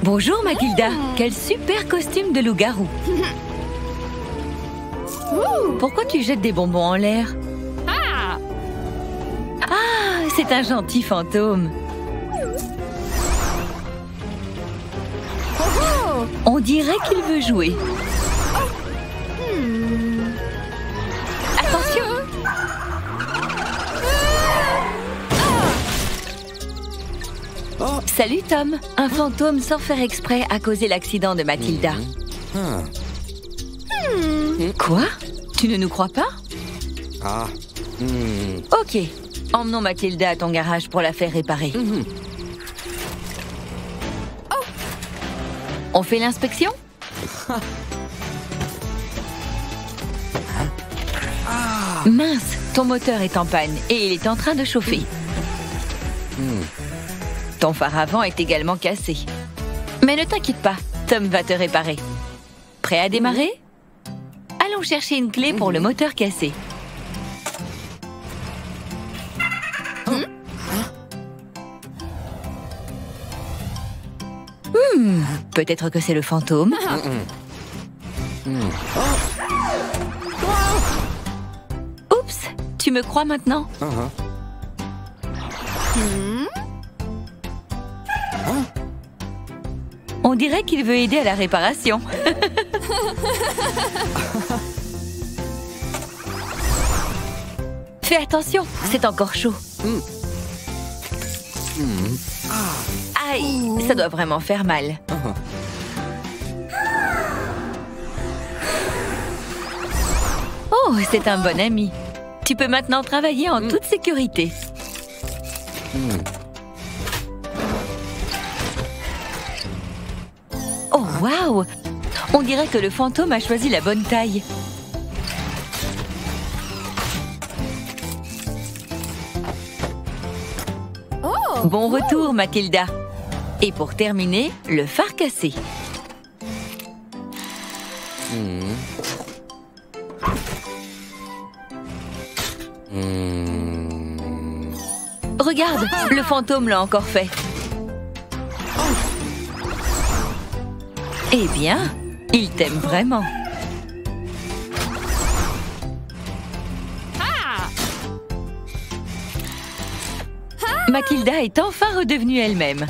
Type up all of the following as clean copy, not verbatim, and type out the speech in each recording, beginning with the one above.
Bonjour Mathilda, quel super costume de loup-garou. Pourquoi tu jettes des bonbons en l'air? Ah, c'est un gentil fantôme. On dirait qu'il veut jouer. Attention! Salut Tom, un fantôme sans faire exprès a causé l'accident de Mathilda. Quoi? Tu ne nous crois pas? Ok, emmenons Mathilda à ton garage pour la faire réparer. On fait l'inspection? Mince, ton moteur est en panne et il est en train de chauffer. Ton phare avant est également cassé. Mais ne t'inquiète pas, Tom va te réparer. Prêt à démarrer? Allons chercher une clé pour le moteur cassé. Peut-être que c'est le fantôme. Oups, tu me crois maintenant? On dirait qu'il veut aider à la réparation. Fais attention, c'est encore chaud. Aïe, ça doit vraiment faire mal. Oh, c'est un bon ami. Tu peux maintenant travailler en toute sécurité. Oh, waouh! On dirait que le fantôme a choisi la bonne taille. Bon retour, Mathilda. Et pour terminer, le phare cassé. Regarde, le fantôme l'a encore fait. Eh bien, il t'aime vraiment. Mathilda est enfin redevenue elle-même.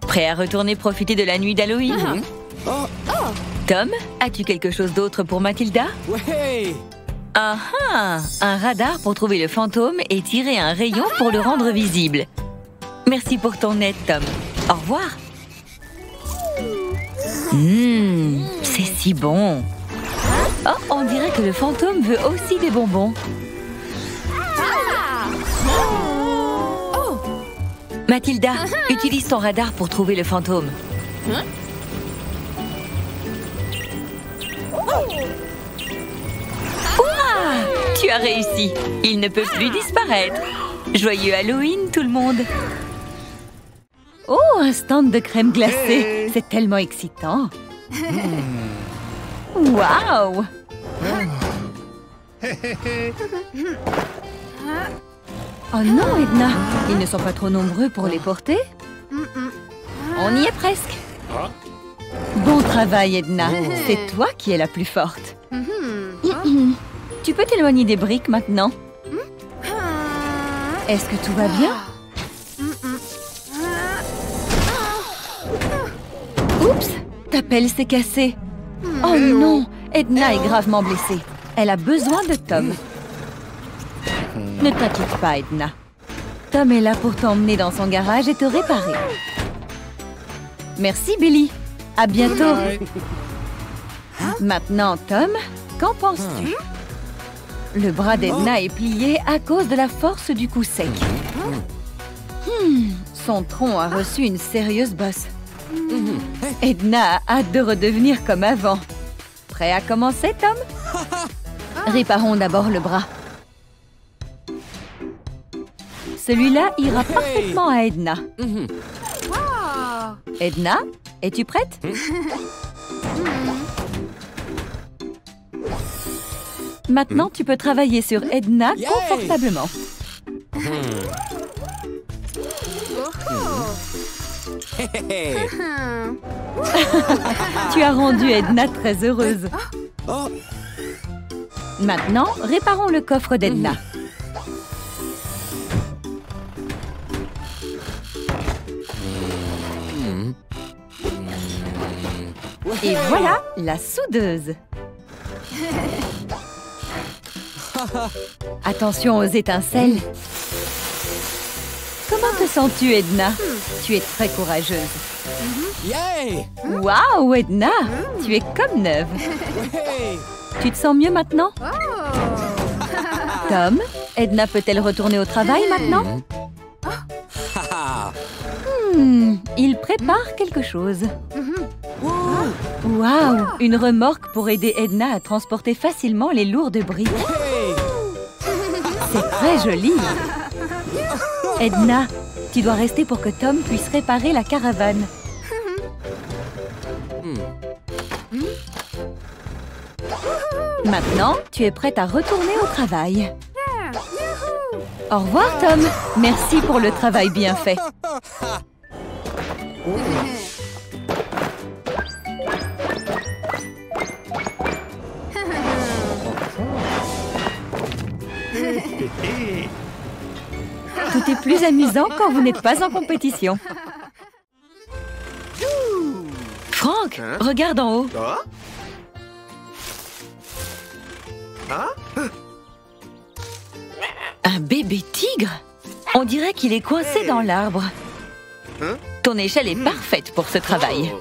Prêt à retourner profiter de la nuit d'Halloween? Tom, as-tu quelque chose d'autre pour Mathilda? Ah ah! Un radar pour trouver le fantôme et tirer un rayon pour le rendre visible. Merci pour ton aide, Tom. Au revoir. C'est si bon. Oh, on dirait que le fantôme veut aussi des bonbons. Mathilda, utilise ton radar pour trouver le fantôme. Ouah! Tu as réussi. Il ne peut plus disparaître. Joyeux Halloween, tout le monde. Oh, un stand de crème glacée. C'est tellement excitant. Waouh! Oh non, Edna, ils ne sont pas trop nombreux pour les porter. On y est presque. Bon travail, Edna. C'est toi qui es la plus forte. Tu peux t'éloigner des briques maintenant? Est-ce que tout va bien? Oups, ta pelle s'est cassée. Oh non, Edna est gravement blessée. Elle a besoin de Tom. Ne t'inquiète pas, Edna. Tom est là pour t'emmener dans son garage et te réparer. Merci, Billy. À bientôt. Maintenant, Tom, qu'en penses-tu? Le bras d'Edna est plié à cause de la force du coup sec. Son tronc a reçu une sérieuse bosse. Edna a hâte de redevenir comme avant. Prêt à commencer, Tom? Réparons d'abord le bras. Celui-là ira parfaitement à Edna. Edna, es-tu prête? Maintenant, tu peux travailler sur Edna confortablement. Tu as rendu Edna très heureuse. Maintenant, réparons le coffre d'Edna. Et voilà la soudeuse. Attention aux étincelles. Comment te sens-tu, Edna? Tu es très courageuse. Waouh, Edna! Tu es comme neuve. Tu te sens mieux maintenant? Tom, Edna peut-elle retourner au travail maintenant? Il prépare quelque chose. Waouh! Une remorque pour aider Edna à transporter facilement les lourdes briques. C'est très joli. Edna, tu dois rester pour que Tom puisse réparer la caravane. Maintenant, tu es prête à retourner au travail. Au revoir, Tom. Merci pour le travail bien fait. Tout est plus amusant quand vous n'êtes pas en compétition. Franck, regarde en haut. Un bébé tigre? On dirait qu'il est coincé dans l'arbre. Ton échelle est parfaite pour ce travail.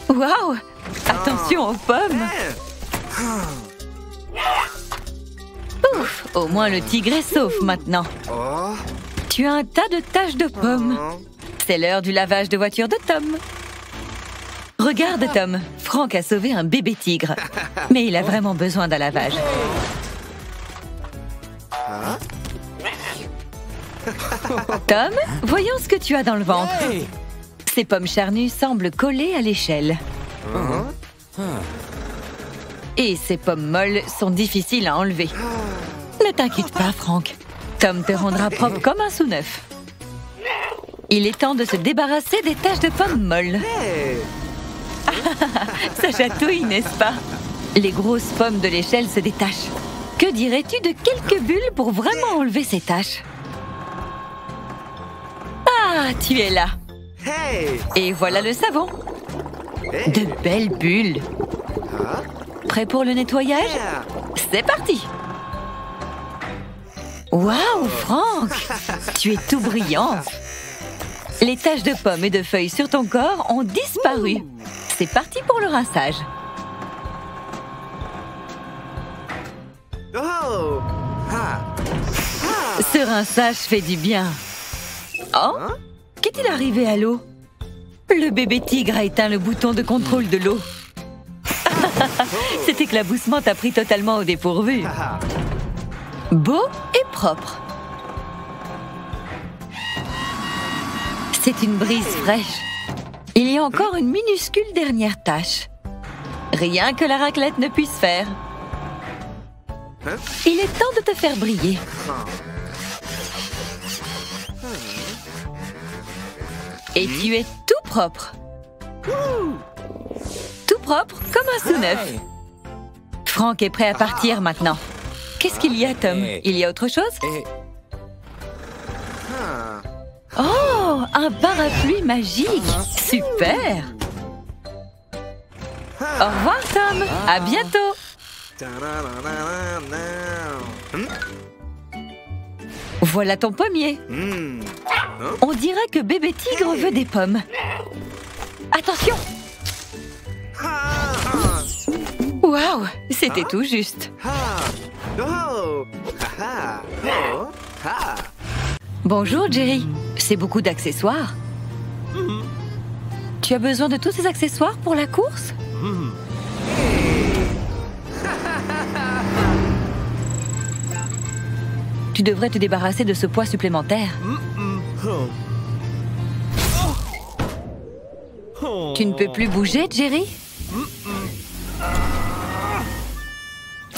Waouh! Attention aux pommes! Ouf! Au moins le tigre est sauf maintenant. Tu as un tas de taches de pommes. C'est l'heure du lavage de voiture de Tom. Regarde, Tom. Franck a sauvé un bébé tigre. Mais il a vraiment besoin d'un lavage. Tom, voyons ce que tu as dans le ventre. Ces pommes charnues semblent collées à l'échelle. Et ces pommes molles sont difficiles à enlever. Ne t'inquiète pas, Franck. Tom te rendra propre comme un sous-neuf. Il est temps de se débarrasser des taches de pommes molles. Ça chatouille, n'est-ce pas? Les grosses pommes de l'échelle se détachent. Que dirais-tu de quelques bulles pour vraiment enlever ces taches? Ah, tu es là. Et voilà le savon. De belles bulles. Prêt pour le nettoyage? C'est parti! Waouh, Franck! Tu es tout brillant. Les taches de pommes et de feuilles sur ton corps ont disparu. C'est parti pour le rinçage. Ce rinçage fait du bien. Oh? Qu'est-il arrivé à l'eau? Le bébé tigre a éteint le bouton de contrôle de l'eau. Cet éclaboussement t'a pris totalement au dépourvu. Beau et propre. C'est une brise fraîche. Il y a encore une minuscule dernière tâche. Rien que la raclette ne puisse faire. Il est temps de te faire briller. Et tu es tout propre. Tout propre comme un sous-neuf. Franck est prêt à partir maintenant. Qu'est-ce qu'il y a, Tom? Il y a autre chose? Oh, un parapluie magique! Super! Au revoir, Tom! À bientôt! Voilà ton pommier. On dirait que bébé tigre veut des pommes. Attention! Waouh! C'était tout juste. Bonjour, Jerry. C'est beaucoup d'accessoires. Tu as besoin de tous ces accessoires pour la course? Tu devrais te débarrasser de ce poids supplémentaire. Tu ne peux plus bouger, Jerry?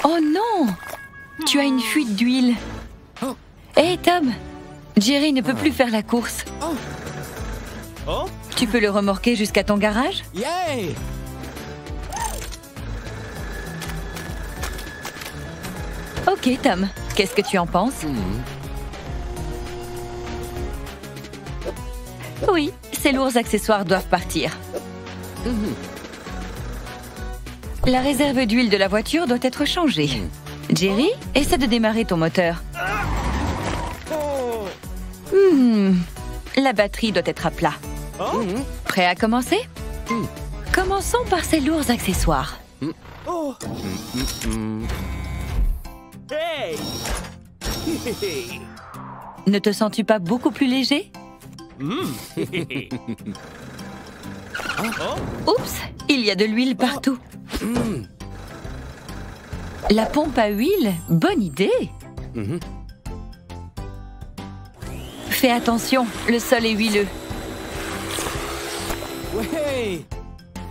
Oh non! Tu as une fuite d'huile. Hé, Tom, Jerry ne peut plus faire la course. Tu peux le remorquer jusqu'à ton garage? Ok, Tom. Qu'est-ce que tu en penses? Oui, ces lourds accessoires doivent partir. La réserve d'huile de la voiture doit être changée. Jerry, essaie de démarrer ton moteur. La batterie doit être à plat. Prêt à commencer? Commençons par ces lourds accessoires. Ne te sens-tu pas beaucoup plus léger? Oups, il y a de l'huile partout. La pompe à huile, bonne idée. Fais attention, le sol est huileux.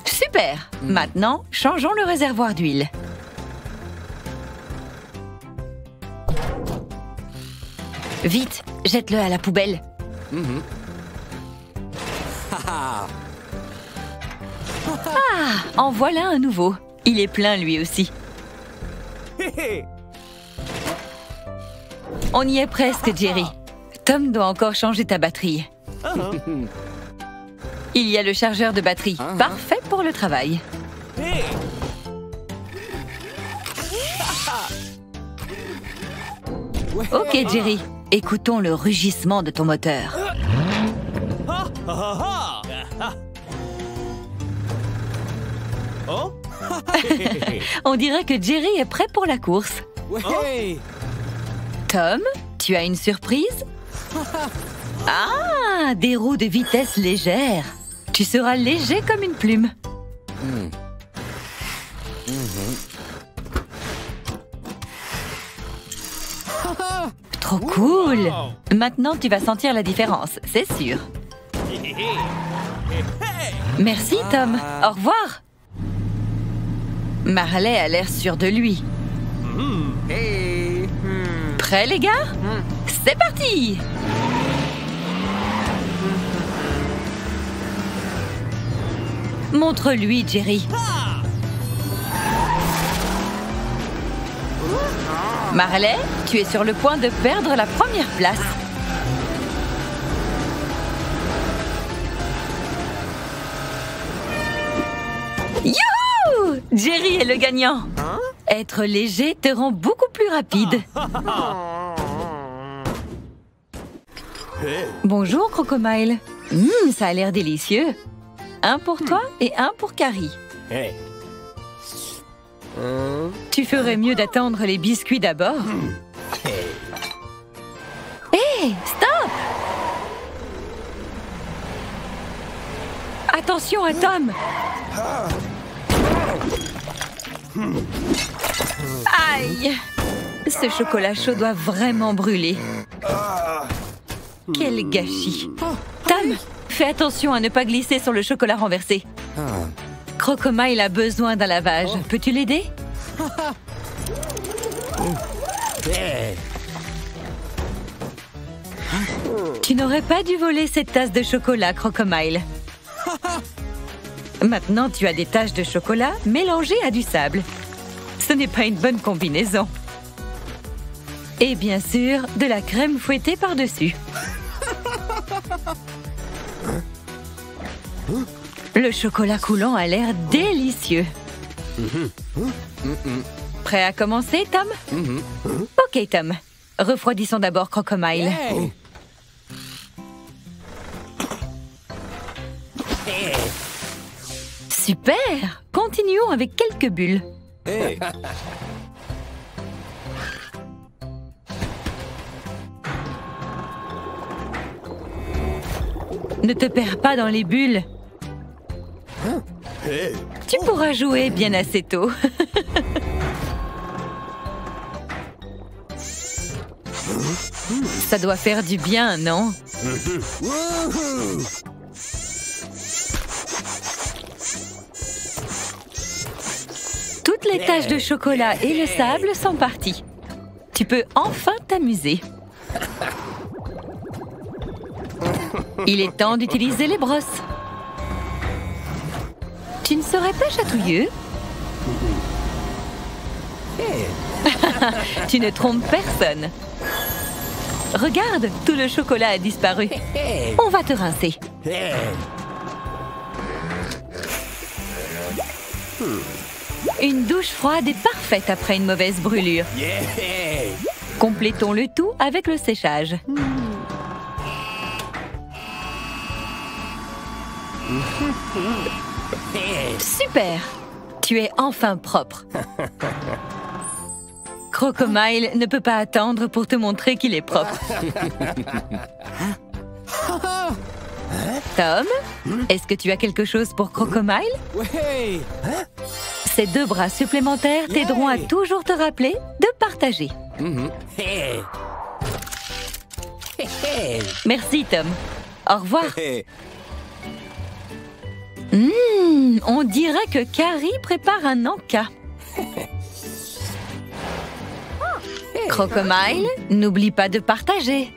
Super. Maintenant, changeons le réservoir d'huile. Vite, jette-le à la poubelle. Ah, en voilà un nouveau. Il est plein lui aussi. On y est presque, Jerry. Tom doit encore changer ta batterie. Il y a le chargeur de batterie. Parfait pour le travail. Ok, Jerry. Écoutons le rugissement de ton moteur. On dirait que Jerry est prêt pour la course. Tom, tu as une surprise? Ah, des roues de vitesse légère. Tu seras léger comme une plume. Trop cool! Maintenant, tu vas sentir la différence, c'est sûr. Merci, Tom. Au revoir. Marley a l'air sûr de lui. Prêts, les gars? C'est parti! Montre-lui, Jerry. Marley, tu es sur le point de perdre la première place. Youhou! Jerry est le gagnant. Être léger te rend beaucoup plus rapide. Bonjour, Crocomile. Ça a l'air délicieux. Un pour toi et un pour Carrie. Tu ferais mieux d'attendre les biscuits d'abord. Hé, stop! Attention à Tom. Aïe! Ce chocolat chaud doit vraiment brûler. Quel gâchis. Tom, fais attention à ne pas glisser sur le chocolat renversé. Crocomile a besoin d'un lavage. Peux-tu l'aider? Tu n'aurais pas dû voler cette tasse de chocolat, Crocomile. Maintenant, tu as des taches de chocolat mélangées à du sable. Ce n'est pas une bonne combinaison. Et bien sûr, de la crème fouettée par-dessus. Le chocolat coulant a l'air délicieux. Prêt à commencer, Tom? Ok, Tom. Refroidissons d'abord Crocomile. Super! Continuons avec quelques bulles. Ne te perds pas dans les bulles. Tu pourras jouer bien assez tôt. Ça doit faire du bien, non? Toutes les taches de chocolat et le sable sont parties. Tu peux enfin t'amuser. Il est temps d'utiliser les brosses. Tu ne serais pas chatouilleux? Tu ne trompes personne. Regarde, tout le chocolat a disparu. On va te rincer. Une douche froide est parfaite après une mauvaise brûlure. Complétons le tout avec le séchage. Super! Tu es enfin propre. Crocomile ne peut pas attendre pour te montrer qu'il est propre. Tom, est-ce que tu as quelque chose pour Crocomile? Ces 2 bras supplémentaires t'aideront à toujours te rappeler de partager. Merci, Tom. Au revoir. On dirait que Carrie prépare un encas. Crocomile, n'oublie pas de partager.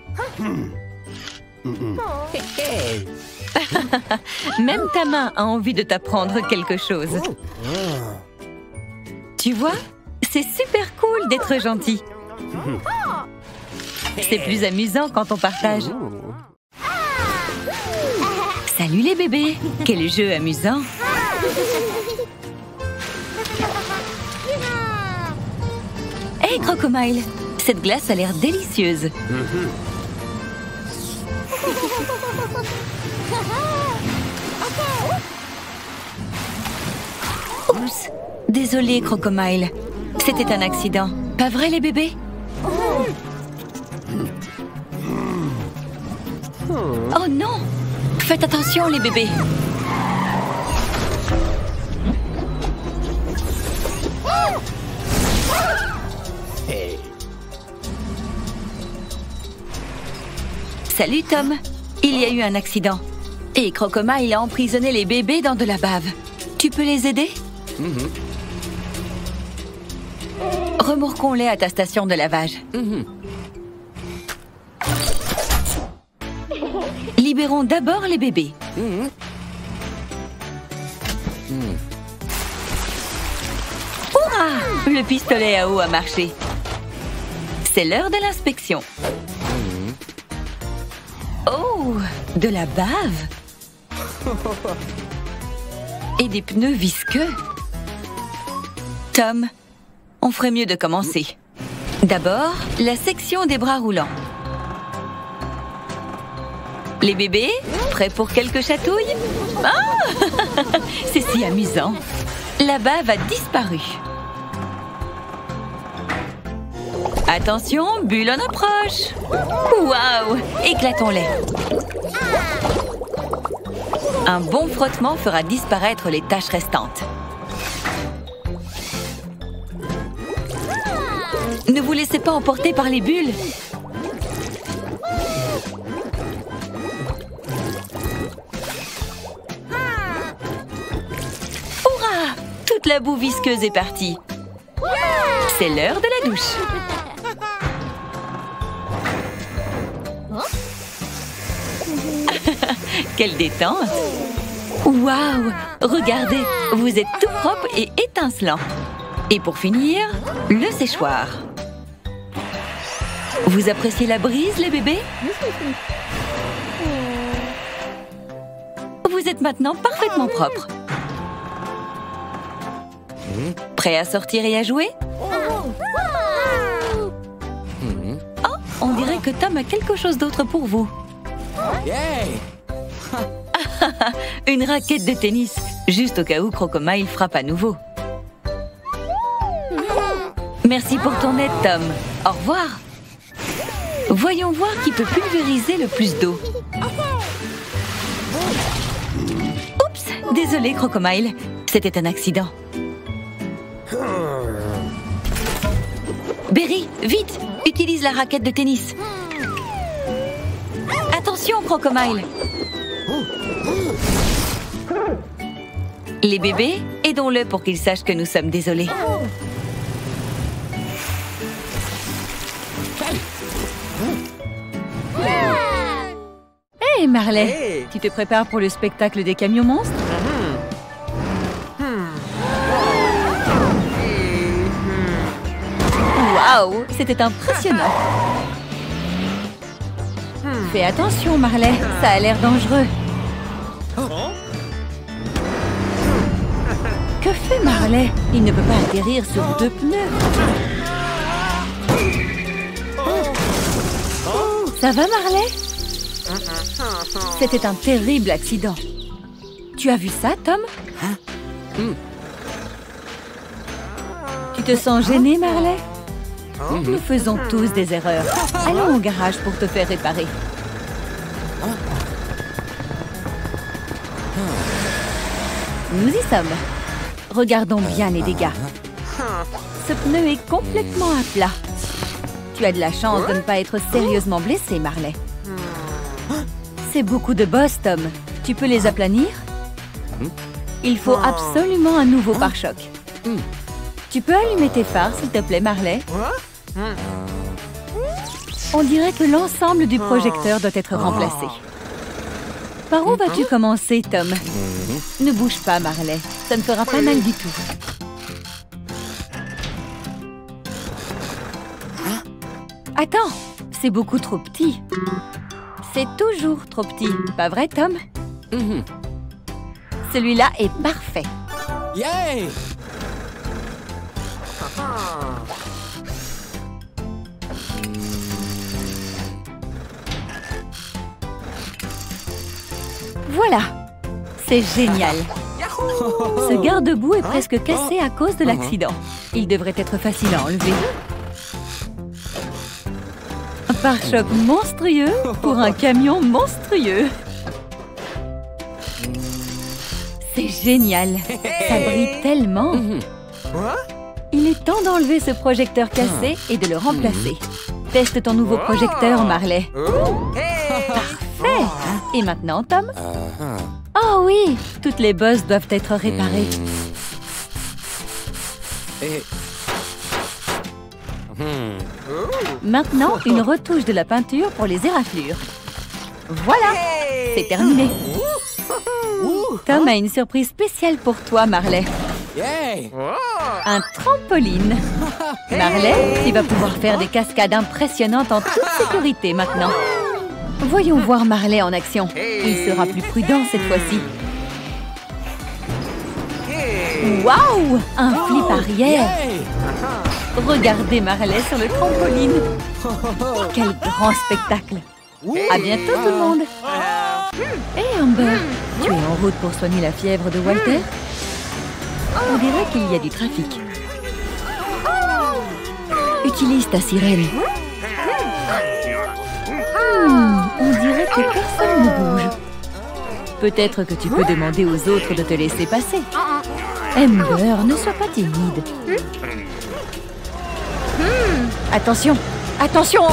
Même ta main a envie de t'apprendre quelque chose. Tu vois, c'est super cool d'être gentil. C'est plus amusant quand on partage. Salut les bébés! Quel jeu amusant! Hey Crocomile! Cette glace a l'air délicieuse. Oups! Désolé Crocomile. C'était un accident. Pas vrai les bébés? Oh non! Faites attention les bébés! Salut Tom! Il y a eu un accident. Et Crocomile a emprisonné les bébés dans de la bave. Tu peux les aider? Remorquons-les à ta station de lavage. Libérons d'abord les bébés. Hurrah! Le pistolet à eau a marché. C'est l'heure de l'inspection. Oh! De la bave! Et des pneus visqueux. Tom, on ferait mieux de commencer. D'abord, la section des bras roulants. Les bébés, prêts pour quelques chatouilles? Ah! C'est si amusant. La bave a disparu. Attention, bulle en approche. Waouh! Éclatons-les. Un bon frottement fera disparaître les taches restantes. Ne vous laissez pas emporter par les bulles. Hurrah! Toute la boue visqueuse est partie. C'est l'heure de la douche. Quelle détente! Waouh! Regardez, vous êtes tout propre et étincelant. Et pour finir, le séchoir. Vous appréciez la brise, les bébés? Vous êtes maintenant parfaitement propre. Prêt à sortir et à jouer? Oh, on dirait que Tom a quelque chose d'autre pour vous. Une raquette de tennis, juste au cas où Crocomile frappe à nouveau. Merci pour ton aide, Tom. Au revoir. Voyons voir qui peut pulvériser le plus d'eau. Oups, désolé, Crocomile. C'était un accident. Berry, vite, utilise la raquette de tennis. Attention, Crocomile. Les bébés, aidons-le pour qu'il sache que nous sommes désolés. Hé, Marley, tu te prépares pour le spectacle des camions monstres? Waouh, c'était impressionnant. Fais attention, Marley, ça a l'air dangereux. Que fait Marley? Il ne peut pas atterrir sur 2 pneus. Ça va, Marley? C'était un terrible accident. Tu as vu ça, Tom? Tu te sens gêné, Marley? Nous faisons tous des erreurs. Allons au garage pour te faire réparer. Nous y sommes. Regardons bien les dégâts. Ce pneu est complètement à plat. Tu as de la chance de ne pas être sérieusement blessé, Marley. C'est beaucoup de bosses, Tom. Tu peux les aplanir? Il faut absolument un nouveau pare-choc. Tu peux allumer tes phares, s'il te plaît, Marley? On dirait que l'ensemble du projecteur doit être remplacé. Par où vas-tu commencer, Tom? Ne bouge pas, Marley. Ça ne fera pas mal du tout. Attends, c'est beaucoup trop petit. C'est toujours trop petit, pas vrai, Tom? Celui-là est parfait. Yay! Voilà, c'est génial. Ce garde-boue est presque cassé à cause de l'accident. Il devrait être facile à enlever. Un pare-choc monstrueux pour un camion monstrueux. C'est génial. Ça brille tellement. Il est temps d'enlever ce projecteur cassé et de le remplacer. Teste ton nouveau projecteur, Marley. Parfait. Et maintenant, Tom? Oh oui, toutes les bosses doivent être réparées. Maintenant, une retouche de la peinture pour les éraflures. Voilà, c'est terminé. Tom a une surprise spéciale pour toi, Marley. Un trampoline. Marley, tu vas pouvoir faire des cascades impressionnantes en toute sécurité maintenant. Voyons voir Marley en action. Il sera plus prudent cette fois-ci. Waouh! Un flip arrière. Regardez Marley sur le trampoline. Quel grand spectacle. À bientôt tout le monde. Hé Amber, tu es en route pour soigner la fièvre de Walter? On dirait qu'il y a du trafic. Utilise ta sirène. On dirait que personne ne bouge. Peut-être que tu peux demander aux autres de te laisser passer. Amber, ne sois pas timide. Attention, attention!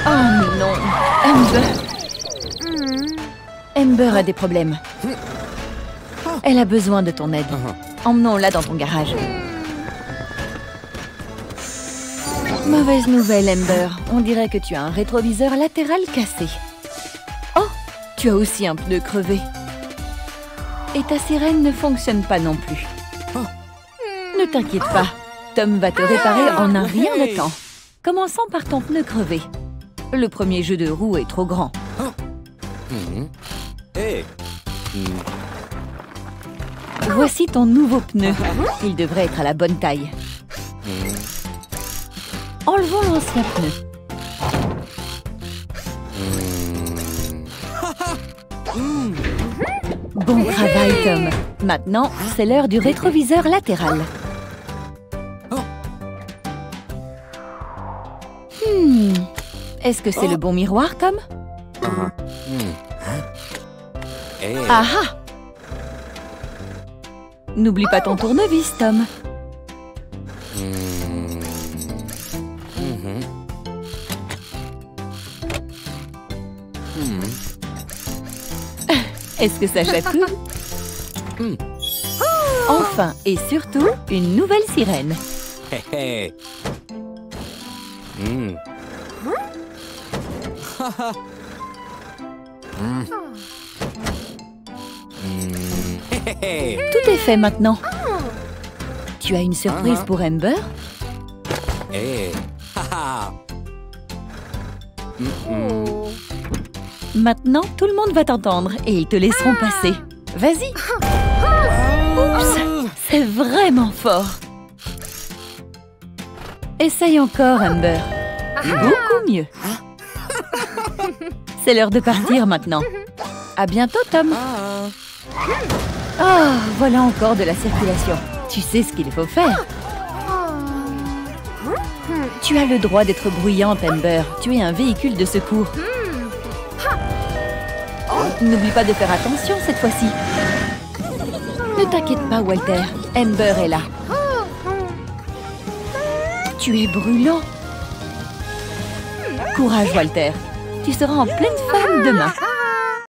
Oh non, Amber. Amber a des problèmes. Elle a besoin de ton aide. Emmenons-la dans ton garage. Mauvaise nouvelle, Amber. On dirait que tu as un rétroviseur latéral cassé. Oh, tu as aussi un pneu crevé. Et ta sirène ne fonctionne pas non plus. Ne t'inquiète pas. Tom va te réparer en un rien de temps. Commençons par ton pneu crevé. Le premier jeu de roue est trop grand. Voici ton nouveau pneu. Il devrait être à la bonne taille. Enlevons l'ancien pneu. Bon travail, Tom. Maintenant, c'est l'heure du rétroviseur latéral. Est-ce que c'est le bon miroir, Tom? Ah ah! N'oublie pas ton tournevis, Tom. Est-ce que ça chatouille? Enfin, et surtout, une nouvelle sirène. Tout est fait maintenant. Tu as une surprise pour Amber? Maintenant, tout le monde va t'entendre et ils te laisseront passer. Vas-y. Oups, c'est vraiment fort. Essaye encore, Amber. Beaucoup mieux. C'est l'heure de partir maintenant. À bientôt, Tom. Oh, voilà encore de la circulation. Tu sais ce qu'il faut faire. Tu as le droit d'être bruyante, Amber. Tu es un véhicule de secours. N'oublie pas de faire attention cette fois-ci. Ne t'inquiète pas, Walter. Amber est là. Tu es brûlant. Courage, Walter. Tu seras en pleine forme demain.